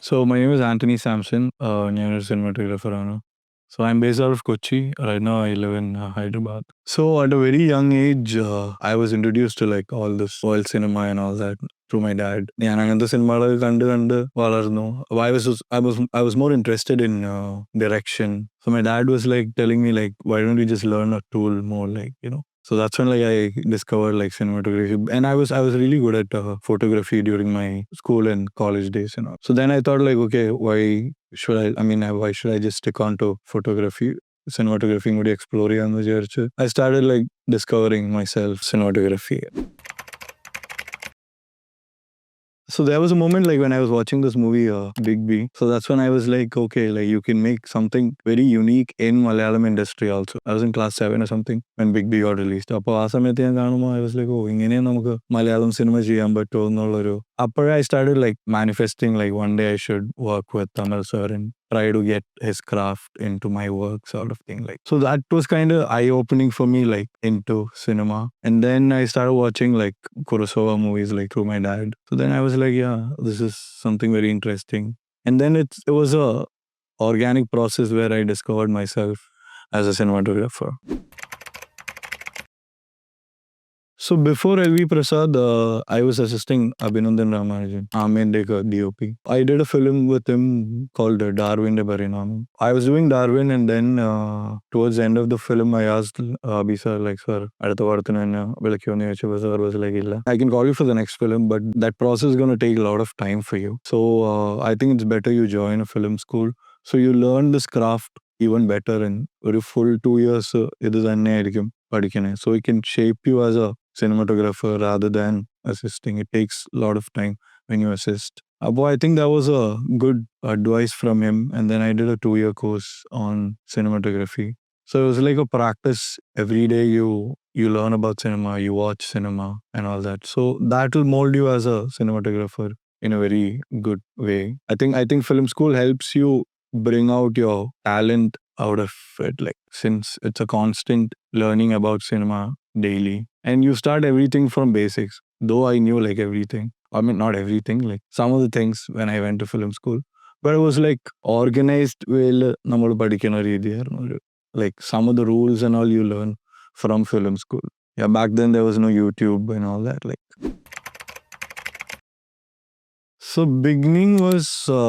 So my name is Antony Samson. ഞാൻ ഒരു cinematographer ആണ്. So I'm based out of Kochi. Right now I live in Hyderabad. So at a very young age, I was introduced to like all this world cinema and all that through my dad. ഞാൻ അങ്ങനത്തെ സിനിമകൾ കണ്ട് വളർന്നു. I was more interested in direction. So my dad was like telling me like, why don't you just learn a tool more, like, you know. So that's when like I discovered like cinematography, and I was really good at photography during my school and college days and all. So then I thought like, okay, why should why should I just stick on to photography? Cinematography would explore and I started like discovering myself cinematography. So there was a moment like when I was watching this movie, Big B. So that's when I was like, okay, like you can make something very unique in Malayalam industry also. I was in class 7 or something when Big B got released. അപ്പോൾ ആ സമയത്ത് ഞാൻ കാണുമ്പോൾ I was like, oh, ഇങ്ങനെ നമുക്ക് Malayalam cinema ചെയ്യാൻ പറ്റുമോ എന്നുള്ളൊരു. അപ്പോഴേ I started like manifesting like one day I should work with Tamil sir and try to get his craft into my work, sort of thing. Like, so that was kind of eye-opening for me, like into cinema. And then I started watching like Kurosawa movies like through my dad. So then I was like, yeah, this is something very interesting. And then it was a organic process where I discovered myself as a cinematographer. So before LV Prasad, I was assisting Abhinandan Ramanujan, Amen Dekar DOP. I did a film with him called Darwin de Barinam. I was doing Darwin, and then towards the end of the film, I asked Abhi sir, like, sir, അടുത്ത പടത്തിന് തന്നെ വിളിക്കുമെന്ന് ചോദിച്ചപ്പോൾ sir was like, ഇല്ല. I can call you for the next film, but that process is going to take a lot of time for you. So I think it's better you join a film school. So you learn this craft even better, and ഒരു full 2 years ഇത് തന്നെയായിരിക്കും പഠിക്കണേ. So it can shape you as a cinematographer rather than assisting. It takes a lot of time when you assist. But I think that was a good advice from him. And then I did a 2-year course on cinematography. So it was like a practice. Every day you learn about cinema, you watch cinema and all that. So that will mold you as a cinematographer in a very good way. I think film school helps you bring out your talent out of it, like, since it's a constant learning about cinema daily, and you start everything from basics. Though I knew like everything, I mean not everything, like some of the things when I went to film school, but it was like organized way നമ്മൾ പഠിക്കുന്ന രീതിയായിരുന്നു. Like some of the rules and all you learn from film school. Yeah, back then there was no YouTube and all that, like. So beginning was a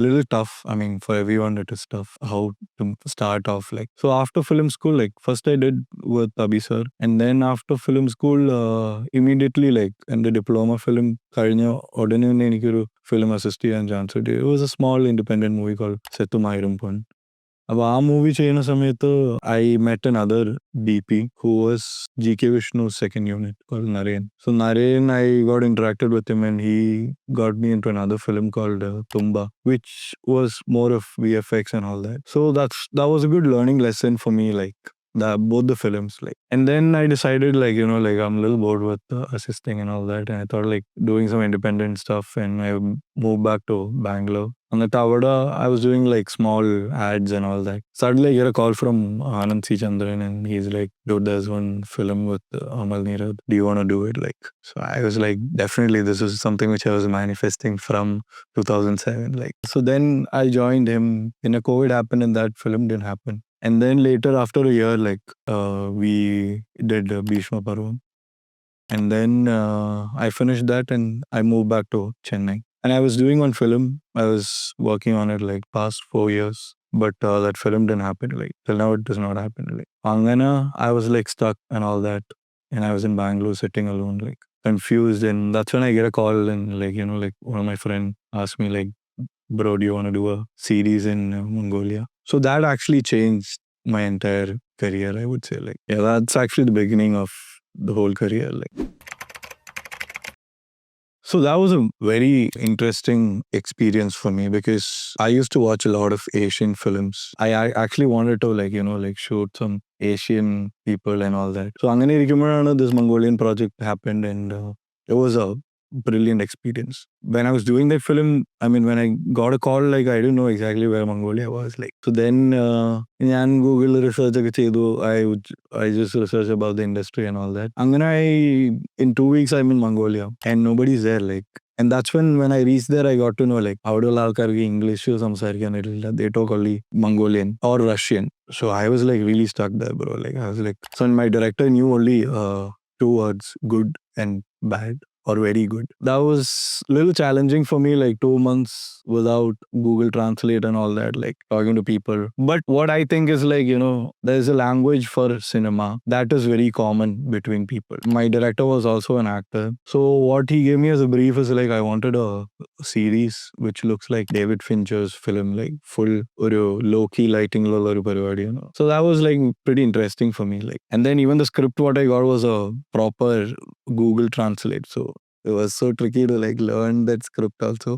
little tough. I mean, for everyone it is tough how to start off. Like, so after film school, like first I did with Abhi sir, and then after film school, immediately like in the diploma film, കഴിഞ്ഞ ഉടനെ തന്നെ എനിക്കൊരു film assist ചെയ്യാൻ chance കിട്ടി. It was a small independent movie called Sethumayrum Pon. അപ്പോൾ ആ movie ചെയ്യുന്ന സമയത്ത് I met another DP who was GK Vishnu's second unit called Naren. So Naren, I got interacted with him and he got me into another film called Tumba, which was more of VFX and all that. So that was a good learning lesson for me, like both the films, like. And then I decided like, you know, like I'm a little bored with assisting and all that, and I thought like doing some independent stuff, and I moved back to Bangalore. On the Tawada, I was doing like small ads and all that. Suddenly I get a call from Anand C. Chandran, and he's like, dude, there's one film with Amal Neerad. Do you want to do it? Like, so I was like, definitely, this is something which I was manifesting from 2007. Like, so then I joined him. Then a COVID happened and that film didn't happen. And then later, after a year, like, we did Bhishma Parvam. And then I finished that and I moved back to Chennai. And I was doing one film. I was working on it like past 4 years. But that film didn't happen. Like, till now, it does not happen. Like, Angana, I was like stuck and all that. And I was in Bangalore sitting alone, like confused. And that's when I get a call and like, you know, like one of my friends asked me like, bro, do you want to do a series in Mongolia? So that actually changed my entire career, I would say. Like, yeah, that's actually the beginning of the whole career. Like, so that was a very interesting experience for me because I used to watch a lot of Asian films. I actually wanted to like, you know, like shoot some Asian people and all that. So അങ്ങനെ ഇരിക്കുമ്പോഴാണ് this Mongolian project happened, and it was a brilliant experience. When I was doing that film, I mean, when I got a call, like I didn't know exactly where Mongolia was. Like, so then ഞാൻ Google research ഒക്കെ ചെയ്തു. I just researched about the industry and all that. അങ്ങനെ in 2 weeks I'm in Mongolia and nobody's there. Like, and that's when I reached there, I got to know like അവിടെയുള്ള ആൾക്കാർക്ക് English സംസാരിക്കാൻ അറിയില്ല. They talk only Mongolian or Russian. So I was like really stuck there, bro. Like I was like, so my director knew only 2 words, good and bad or very good. That was a little challenging for me, like 2 months without Google Translate and all that, like talking to people. But what I think is like, there's a language for cinema that is very common between people. My director was also an actor. So what he gave me as a brief is like, I wanted a series which looks like David Fincher's film, like full ഒരു low-key lighting ഉള്ള ഒരു പരിപാടി. So that was like pretty interesting for me. Like, and then even the script what I got was a proper Google Translate. So it was so tricky to like learn that script also.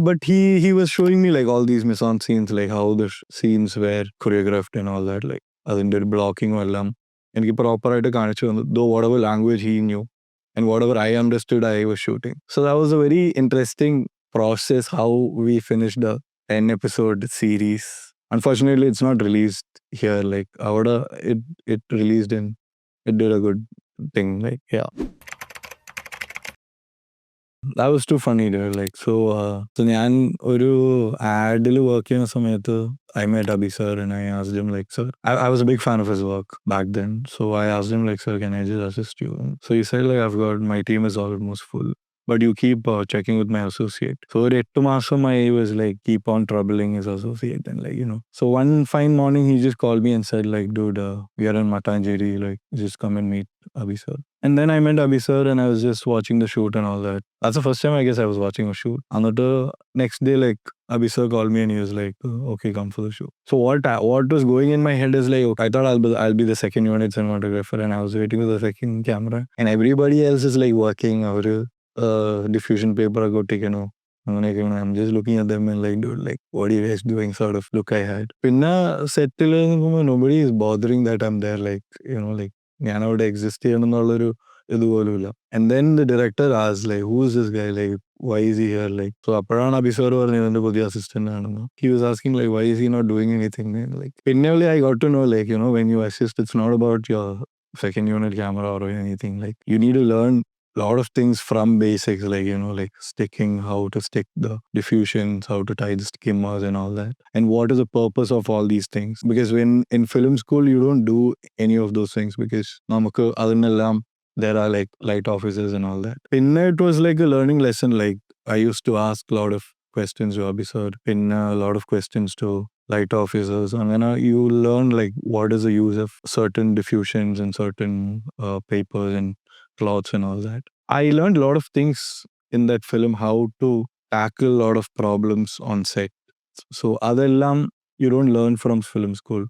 But he was showing me like all these mise-en scenes, like how the scenes were choreographed and all that. Like അതിൻ്റെ ഒരു ബ്ലോക്കിങ്ങും എല്ലാം എനിക്ക് പ്രോപ്പറായിട്ട് കാണിച്ചു തന്നു. Though whatever language he knew and whatever I understood, I was shooting. So that was a very interesting process how we finished a 10-episode series. Unfortunately, it's not released here. Like it released and it did a good thing. Like, yeah. That was too funny, dude. Like, so ഞാൻ ഒരു ആഡിൽ work ചെയ്യുന്ന സമയത്ത് I met Abhi sir and I asked him like, sir, I was a big fan of his work back then. So I asked him like, sir, can I just assist you? So he said like, my team is almost full, but you keep checking with my associate. So for 8 മാസം I was like, keep on troubling his associate and like, So one fine morning he just called me and said like, dude, we are in Matanjeri, like just come and meet Abhi sir. And then I met Abhi sir and I was just watching the shoot and all that. That's the first time I guess I was watching a shoot. And the next day, like Abhi sir called me and he was like, okay, come for the shoot. So what was going in my head is like, okay, I thought I'll be the second unit cinematographer and I was waiting for the second camera. And everybody else is like working over diffusion paper I got taken off. I'm just looking at them and like, dude, like, what are you guys doing? Sort of look I had. Pinna settle nobody is bothering that I'm there. Like, like, ഞാൻ അവിടെ exist ചെയ്യണമെന്നുള്ളൊരു ഇതുപോലുമില്ല. And then the director asked like, who is this guy? Like, why is he here? Like, so അപ്പോഴാണ് അഭി sir പറഞ്ഞത് എൻ്റെ പുതിയ assistant ആണെന്ന്. He was asking like, why is he not doing anything? Like, finally I got to know like, when you assist, it's not about your second unit camera or anything. Like, you need to learn lot of things from basics, like like sticking, how to stick the diffusions, how to tie the skimmers and all that, and what is the purpose of all these things. Because when in film school you don't do any of those things because namakku adinellam there are like light officers and all that. In it was like a learning lesson. Like I used to ask a lot of questions to Abhi sir, in a lot of questions to light officers, and then you learn like what is the use of certain diffusions and certain papers and cloths and all that. I learned a lot of things in that film, how to tackle a lot of problems on set. So adellam you don't learn from film school.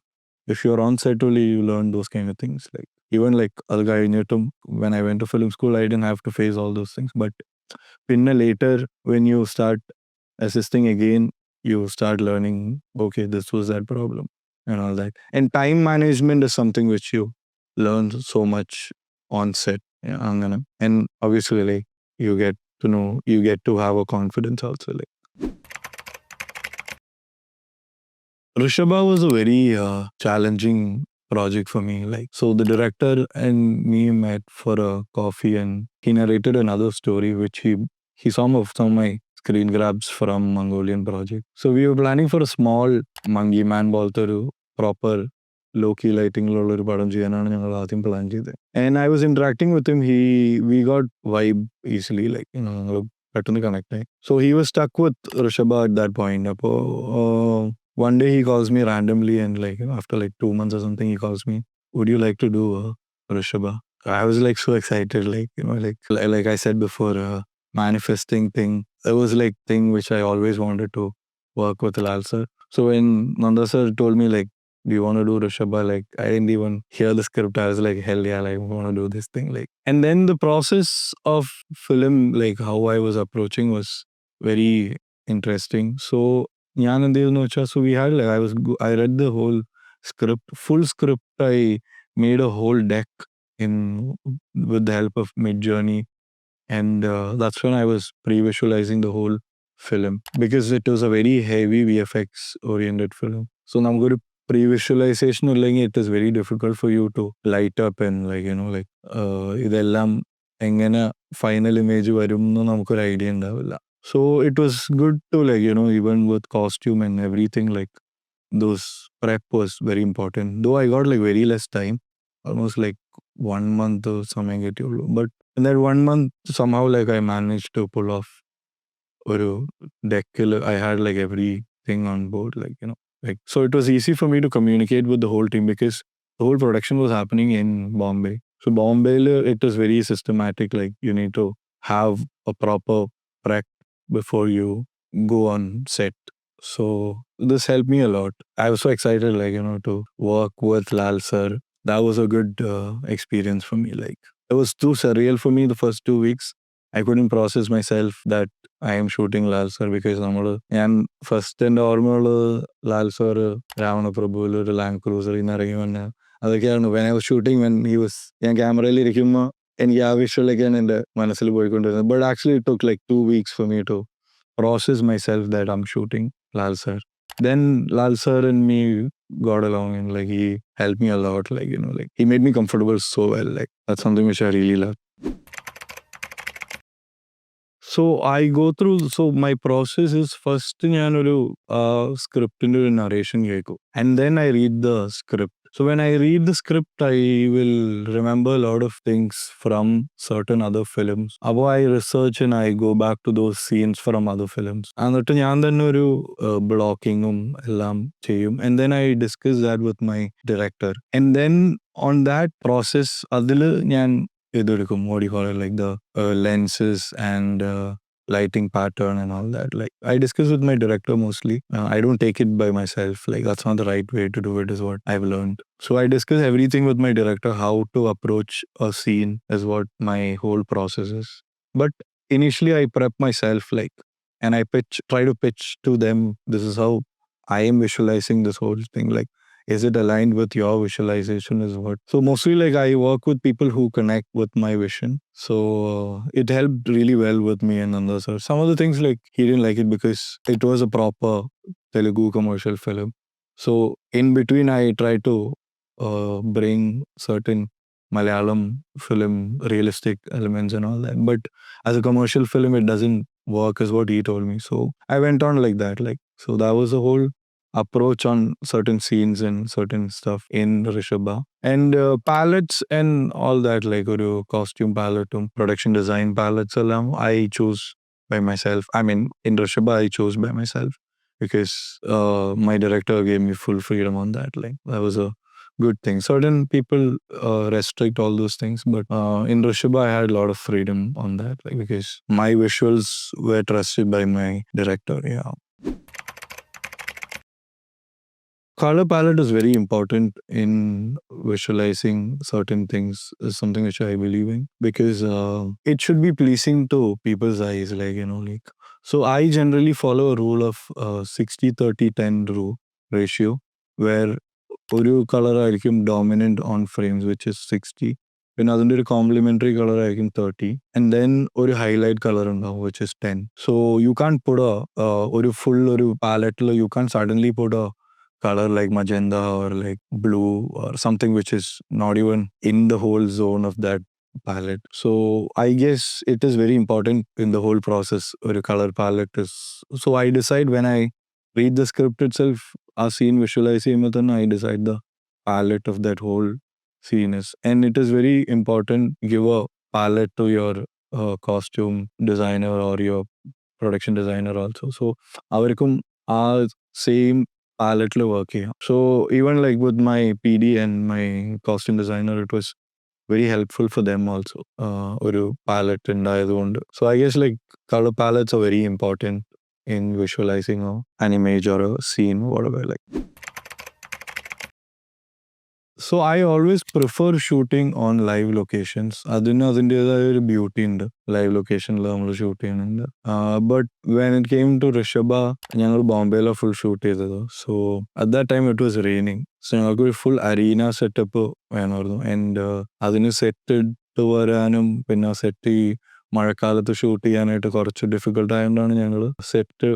If you're on set only, you learn those kind of things. Like even like when I went to film school, I didn't have to face all those things. But later, when you start assisting again, you start learning, okay, this was that problem and all that. And time management is something which you learn so much on set. Yeah, and obviously like you get to have a confidence also. Like Vrusshabha was a very challenging project for me. Like, so the director and me met for a coffee and he narrated another story which he saw some of my screen grabs from Mongolian project. So we were planning for a small monkey man boltharu proper low-key lighting ഒരു പടം ചെയ്യാനാണ് ഞങ്ങൾ ആദ്യം plan ചെയ്തത്. And I was interacting with him. We got vibe easily, like ഞങ്ങൾ പെട്ടെന്ന് connect ആയി. So he was stuck with Vrusshabha at that point. അപ്പോൾ one day he calls me randomly and like after like 2 months or something he calls me, would you like to do Vrusshabha? I was like so excited, like like I said before, manifesting thing. It was like thing which I always wanted to work with Lal sir. So when Nanda sir told me like, do you want to do Vrusshabha? Like I didn't even hear the script. I was like, hell yeah, like I want to do this thing. Like, and then the process of film, like how I was approaching was very interesting. So so we had like I read the whole full script. I made a whole deck with the help of Midjourney. And that's when I was pre-visualizing the whole film because it was a very heavy VFX oriented film. So നമുക്കൊരു pre-visualization ഇല്ലെങ്കിൽ it is very difficult for you to light up and like like ഇതെല്ലാം എങ്ങനെ final image വരും എന്ന് നമുക്കൊരു idea ഉണ്ടാവില്ല. So it was good to like even with costume and everything, like those prep was very important. Though I got like very less time, almost like 1 month or something get you. But in that 1 month, somehow like I managed to pull off ഒരു deckil. I had like everything on board, like like so it was easy for me to communicate with the whole team because the whole production was happening in Bombay. So Bombay, it was very systematic. Like you need to have a proper prep before you go on set. So this helped me a lot. I was so excited, like to work with Lal sir. That was a good experience for me. Like it was too surreal for me the first 2 weeks. I couldn't process myself that I am shooting Lal sir because ഞാൻ first എൻ്റെ ഓർമ്മയുള്ളത് Lal sir രാവണപ്രഭുവിൽ ഒരു land ക്രൂസറിൽ നിന്ന് ഇറങ്ങി വന്ന അതൊക്കെയാണ് when I was shooting, when he was ഞാൻ ക്യാമറയിൽ ഇരിക്കുമ്പോൾ എനിക്ക് ആ വിഷ്വലൊക്കെയാണ് എൻ്റെ മനസ്സിൽ പോയിക്കൊണ്ടിരുന്നത്. But actually it took like 2 weeks for me to process myself that I'm shooting Lal sir. Then Lal sir and me got along and like he helped me a lot, like like he made me comfortable so well. Like that's something which I really love. So I go through, so my process is first ഞാനൊരു സ്ക്രിപ്റ്റിൻ്റെ ഒരു narration കേൾക്കും and then I read the script. So when I read the script, I will remember a lot of things from certain other films. അപ്പോൾ I research and I go back to those scenes from other films. എന്നിട്ട് ഞാൻ തന്നെ ഒരു ബ്ലോക്കിങ്ങും എല്ലാം ചെയ്യും and then I discuss that with my director. And then on that process, അതിൽ ഞാൻ ഇതെടുക്കും, what do you call it, like the lenses and lighting pattern and all that. Like I discuss with my director mostly. I don't take it by myself. Like that's not the right way to do it, is what I've learned. So I discuss everything with my director, how to approach a scene is what my whole process is. But initially I prep myself, like, and I try to pitch to them, this is how I am visualizing this whole thing. Like, is it aligned with your visualization is what. So mostly like I work with people who connect with my vision. So it helped really well with me and Nanda sir. Some of the things like he didn't like it because it was a proper Telugu commercial film. So in between I tried to bring certain Malayalam film realistic elements and all that. But as a commercial film, it doesn't work, is what he told me. So I went on like that. Like, so that was the whole approach on certain scenes and certain stuff in Vrusshabha. And palettes and all that, like ഒരു costume palette, production design palettes എല്ലാം I chose by myself. I mean, in Vrusshabha I chose by myself because my director gave me full freedom on that. Like that was a good thing. Certain people restrict all those things, but in Vrusshabha I had a lot of freedom on that, like because my visuals were trusted by my director. Yeah. Color palette is very important in visualizing certain things, is something which I believe in, because it should be pleasing to people's eyes, like like. So I generally follow a rule of 60-30-10 ratio, where ഒരു colour ആയിരിക്കും dominant on frames, which is 60. പിന്നെ അതിൻ്റെ ഒരു complementary colour ആയിരിക്കും 30, and then ഒരു highlight colour ഉണ്ടാവും, which is 10. So you can't put ഒരു full ഒരു പാലറ്റിൽ you can't suddenly put a color like magenta or like blue or something which is not even in the whole zone of that palette. So I guess it is very important in the whole process or a color palette is. So I decide when I read the script itself, a scene visualize I decide the palette of that whole scene is. And it is very important, give a palette to your costume designer or your production designer also. So avarkum are same palette work here. So even like with my PD and my costume designer, it was very helpful for them also. ഒരു palette ഉണ്ടായതുകൊണ്ട്. So I guess like color palettes are very important in visualizing an image or a scene, whatever. Like, so I always prefer shooting on live locations. അതിന് അതിൻ്റെതായ ഒരു beauty ഉണ്ട് live ലൊക്കേഷനിൽ നമ്മൾ shoot ചെയ്യുന്നുണ്ട്. But when it came to Rishabha, ഞങ്ങൾ ബോംബെയിലാണ് full shoot ചെയ്തത്. So at that time it was raining. So ഞങ്ങൾക്ക് ഒരു ഫുൾ അരീന സെറ്റപ്പ് വേണമായിരുന്നു. ആൻഡ് അതിന് സെറ്റ് ഇട്ട് വരാനും പിന്നെ സെറ്റ് മഴക്കാലത്ത് ഷൂട്ട് ചെയ്യാനായിട്ട് കുറച്ച് ഡിഫിക്കൽട്ട് ആയതുകൊണ്ടാണ് ഞങ്ങൾ സെറ്റ്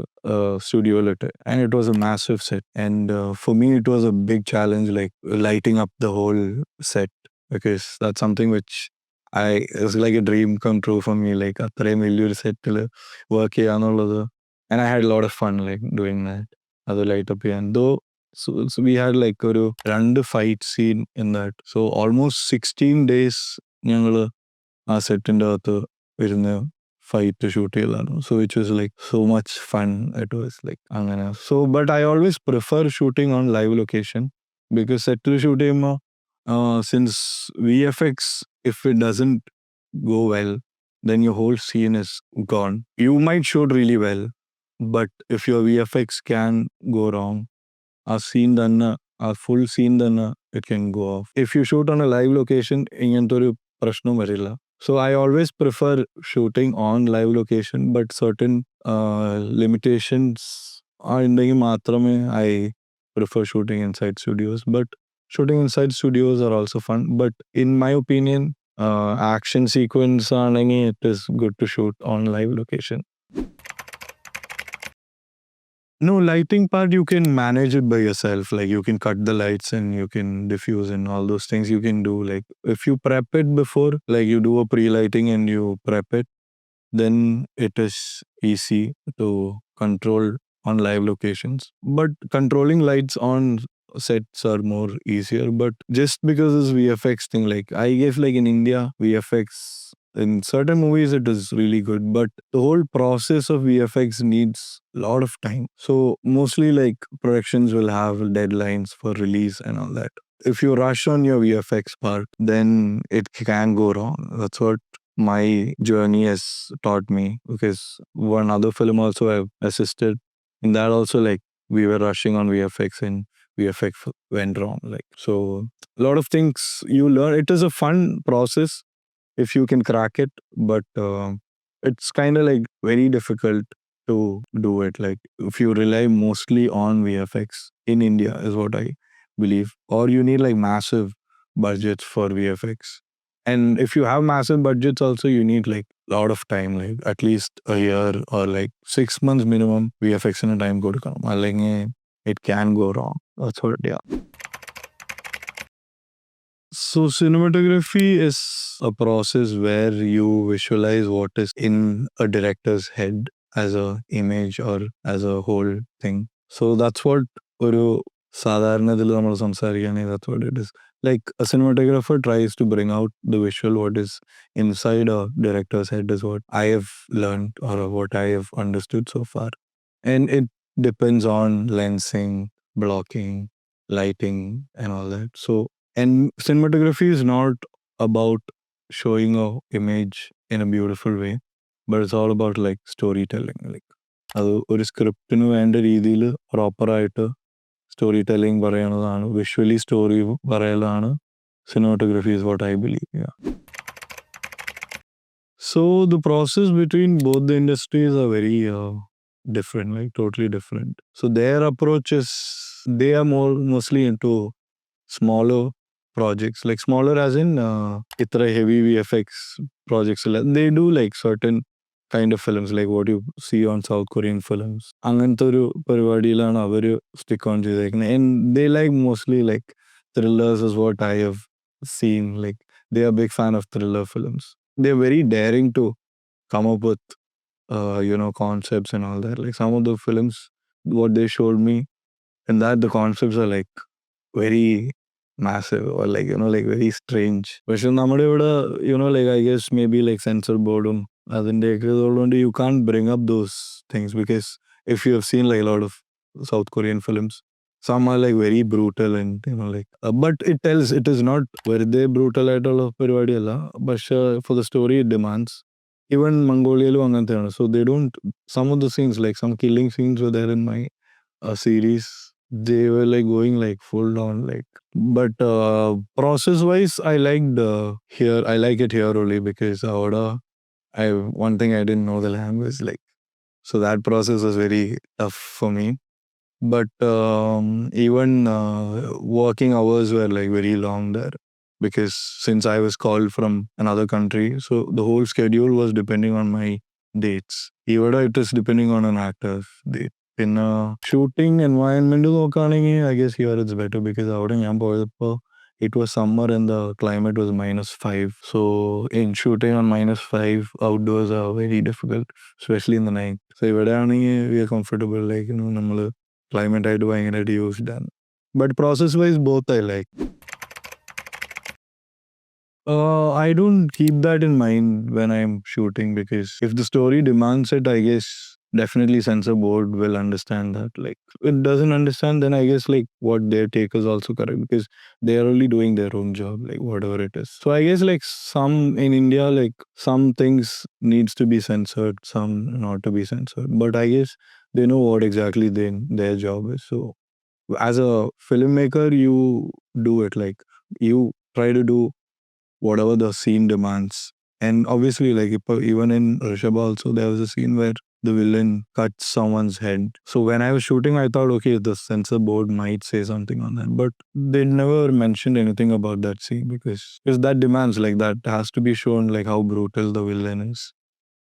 സ്റ്റുഡിയോയിലിട്ട്. And it was a massive set. And for me it was a big challenge like lighting up the whole set, because that's something which it's like a dream come true for me, like അത്രയും വലിയൊരു സെറ്റിൽ work ചെയ്യാന്നുള്ളത്. And I had a lot of fun like doing that. അത് light up ചെയ്യാൻ. So we had like ഒരു 2 fight scene in that. So almost 16 days ഞങ്ങൾ ആ സെറ്റിൻ്റെ അകത്ത് ഇരുന്ന് ഫൈറ്റ് ഷൂട്ട് ചെയ്തതാണ്. So which was like so much fun. It was like അങ്ങനെ. So but I always prefer shooting on live location, because സെറ്റിൽ shoot ചെയ്യുമ്പോൾ since VFX, if it doesn't go well, then your whole scene is gone. You might shoot really well, but if your VFX can go wrong, our scene തന്നെ, our full scene തന്നെ, it can go off. If you shoot on a live location, ഇങ്ങനത്തെ ഒരു പ്രശ്നം വരില്ല. So I always prefer shooting on live location, but certain limitations are ഉണ്ടെങ്കിൽ മാത്രമേ I prefer shooting inside studios. But shooting inside studios are also fun. But in my opinion, action sequence ആണെങ്കിൽ it is good to shoot on live location. No, lighting part you can manage it by yourself. Like you can cut the lights and you can diffuse and all those things you can do. Like if you prep it before, like you do a pre-lighting and you prep it, then it is easy to control on live locations. But controlling lights on sets are more easier. But just because this VFX thing, like I guess like in India, VFX in certain movies it is really good, but the whole process of VFX needs a lot of time. So mostly like productions will have deadlines for release and all that. If you rush on your VFX part, then it can go wrong. That's what my journey has taught me, because one other film also I've assisted in that also, like we were rushing on VFX and VFX went wrong. Like so a lot of things you learn. It is a fun process if you can crack it, but it's kind of like very difficult to do it. Like if you rely mostly on VFX in India is what I believe, or you need like massive budgets for VFX. And if you have massive budgets also, you need like a lot of time, like at least a year or like 6 months minimum VFX in a time കൊടുക്കണം. അല്ലെങ്കിൽ it can go wrong. That's what, yeah. So cinematography is a process where you visualize what is in a director's head as a image or as a whole thing. So that's what ഒരു സാധാരണത്തിൽ നമ്മൾ സംസാരിക്കുകയാണെങ്കിൽ that's what it is. Like a cinematographer tries to bring out the visual, what is inside a director's head is what I have learned or what I have understood so far. And it depends on lensing, blocking, lighting and all that. So, and cinematography is not about showing a image in a beautiful way, but it's all about like storytelling. Like അത് ഒരു സ്ക്രിപ്റ്റിന് വേണ്ട രീതിയിൽ പ്രോപ്പറായിട്ട് storytelling പറയുന്നതാണ്, visually story പറയലാണ് cinematography is what I believe. Yeah. So the process between both the industries are very different, like totally different. So their approach is, they are mostly into smaller projects, like smaller as in itra heavy VFX projects. They do like certain kind of films like what you see on South Korean films. അങ്ങനത്തെ ഒരു പരിപാടിയിലാണ് അവര് stick on ചെയ്തേക്കുന്നത്. And they like mostly like thrillers is what I have seen. Like they are a big fan of thriller films. They're very daring to come up with concepts and all that. Like some of the films what they showed me, and that the concepts are like very massive or like like very strange. പക്ഷെ നമ്മുടെ ഇവിടെ like I guess maybe like censor boardum അതിൻ്റെയൊക്കെ ഇതുള്ളതുകൊണ്ട് you can't bring up those things, because if you have seen like a lot of South Korean films, some are like very brutal and like but it tells it is not വെറുതെ brutal ആയിട്ടുള്ള പരിപാടിയല്ല, പക്ഷെ for the story it demands. Even മംഗോളിയയിലും അങ്ങനത്തെയാണ്. So they don't, some of the scenes like some killing scenes were there in my series. They were like going like full on like, but process wise I liked here, I like it here only because one thing I didn't know the language, like so that process was very tough for me. But even working hours were like very long there. because since I was called from another country, so the whole schedule was depending on my dates. Here it is depending on an actor's date. In a shooting environment, I guess here it's better because it was summer and the climate was -5. So in shooting on -5, outdoors are very difficult, especially in the night. So we are comfortable, like, climate I do used done. But process wise, both I like. I don't keep that in mind when I'm shooting, because if the story demands it, I guess definitely censor board will understand that. Like, if it doesn't understand, then I guess like what their take is also correct, because they are only doing their own job, like whatever it is. So I guess like some in India, like some things needs to be censored, some not to be censored. But I guess they know what exactly their job is. So as a filmmaker, you do it, like you try to do whatever the scene demands. And obviously, like even in Vrusshabha also, there was a scene where the villain cuts someone's head. So when I was shooting, I thought, okay, the censor board might say something on that, but they never mentioned anything about that scene, because that demands, like, that has to be shown, like how brutal the villain is.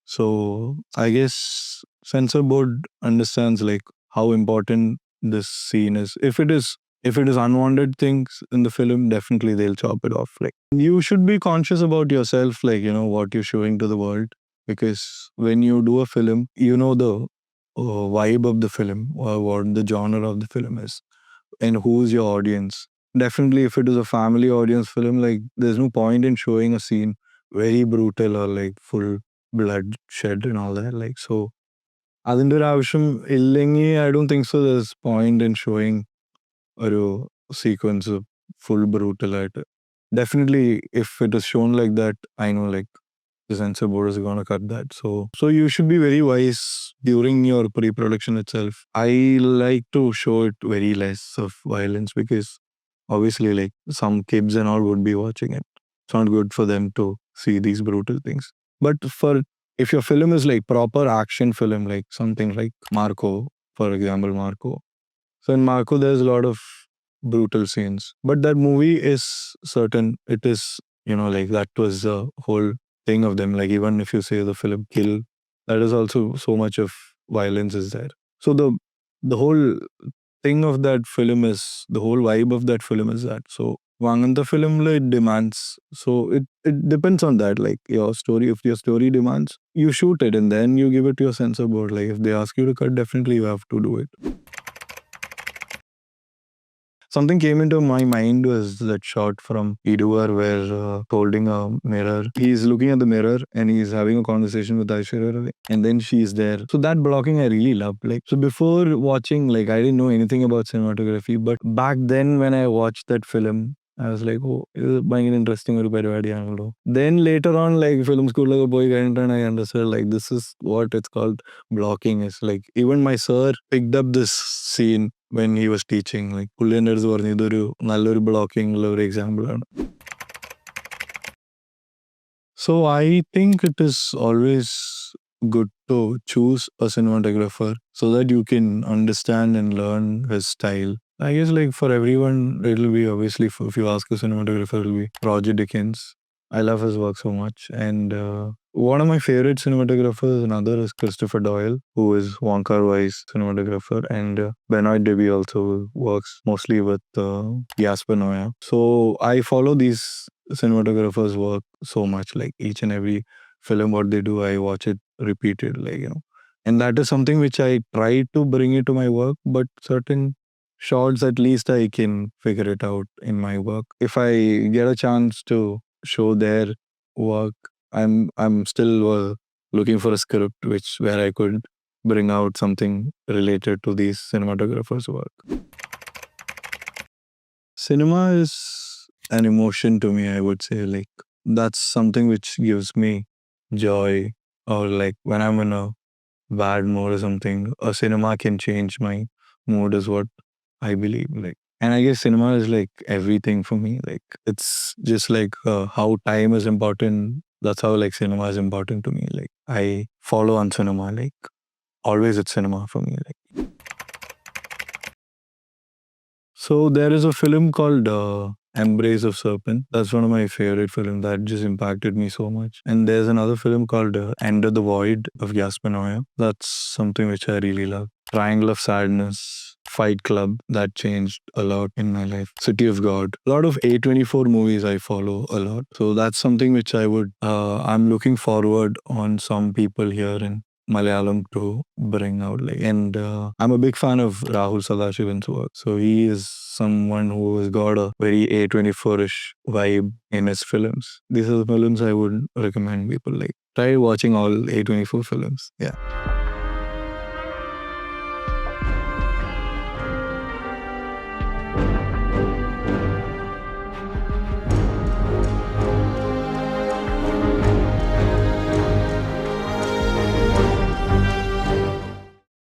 So I guess censor board understands like how important this scene is. If it is unwanted things in the film, definitely they'll chop it off. Like, you should be conscious about yourself, like, what you're showing to the world. Because when you do a film, you know the vibe of the film, or what the genre of the film is, and who's your audience. Definitely, if it is a family audience film, like, there's no point in showing a scene very brutal or like full bloodshed and all that. Like, so അതിന്റെ ഒരു ആവശ്യം ഇല്ലെങ്കിൽ, I don't think so there's point in showing ഒരു sequence full brutal ആയിട്ട്. Definitely, if it is shown like that, I know like the censor board is going to cut that. So you should be very wise during your pre-production itself. I like to show it very less of violence, because obviously like some kids and all would be watching it. It's not good for them to see these brutal things. But if your film is like proper action film, like something like Marco, for example, Marco. So in Marco, there's a lot of brutal scenes. But that movie is certain. It is, like that was the whole thing of them. Like, even if you say the film Kill, that is also so much of violence is there. So the whole thing of that film is, the whole vibe of that film is that. So the film it demands. So it depends on that. Like your story, if your story demands, you shoot it and then you give it to your censor board. Like if they ask you to cut, definitely you have to do it. Something came into my mind was that shot from Iduvar where holding a mirror. He's looking at the mirror and he's having a conversation with Aishwarya Rai, and then she's there. So that blocking I really loved. Like, so before watching, like, I didn't know anything about cinematography, but back then when I watched that film, I was like, oh, this is an interesting പരിപാടിയാണല്ലോ. Then later on, like film school പോയി കഴിഞ്ഞിട്ടാണ് I understood like this is what it's called blocking. Is like, even my sir picked up this scene when he was teaching. Like, പുള്ളി എൻ്റെ അടുത്ത് പറഞ്ഞു ഇതൊരു നല്ലൊരു blocking ഉള്ള ഒരു എക്സാമ്പിൾ ആണ്. So I think it is always good to choose a cinematographer so that you can understand and learn his style. I guess like for everyone, it'll be obviously, if you ask a cinematographer, it'll be Roger Dickens. I love his work so much. And one of my favorite cinematographers, another is Christopher Doyle, who is Wong Kar-wai's cinematographer. And Benoit Debie also works mostly with Gaspar Noé. So I follow these cinematographers' work so much. Like each and every film, what they do, I watch it repeated. Like, and that is something which I try to bring into my work. But certain shots, at least I can figure it out in my work. If I get a chance to show their work, I'm still looking for a script where I could bring out something related to these cinematographers' work. Cinema is an emotion to me, I would say. Like, that's something which gives me joy. Or like when I'm in a bad mood or something, a cinema can change my mood, is what I believe. Like, and I guess cinema is like everything for me. Like, it's just like how time is important. That's how like cinema is important to me. Like, I follow on cinema. Like, always it's cinema for me. Like, so there is a film called Embrace of Serpent. That's one of my favorite films that just impacted me so much. And there's another film called Enter the Void of Gaspar Noé. That's something which I really love. Triangle of Sadness, Fight Club, that changed a lot in my life. City of God. A lot of A24 movies I follow a lot. So that's something which I'm looking forward on some people here in Malayalam to bring out. And I'm a big fan of Rahul Sadashivan's work. So he is someone who has got a very A24-ish vibe in his films. These are the films I would recommend people like. Try watching all A24 films. Yeah.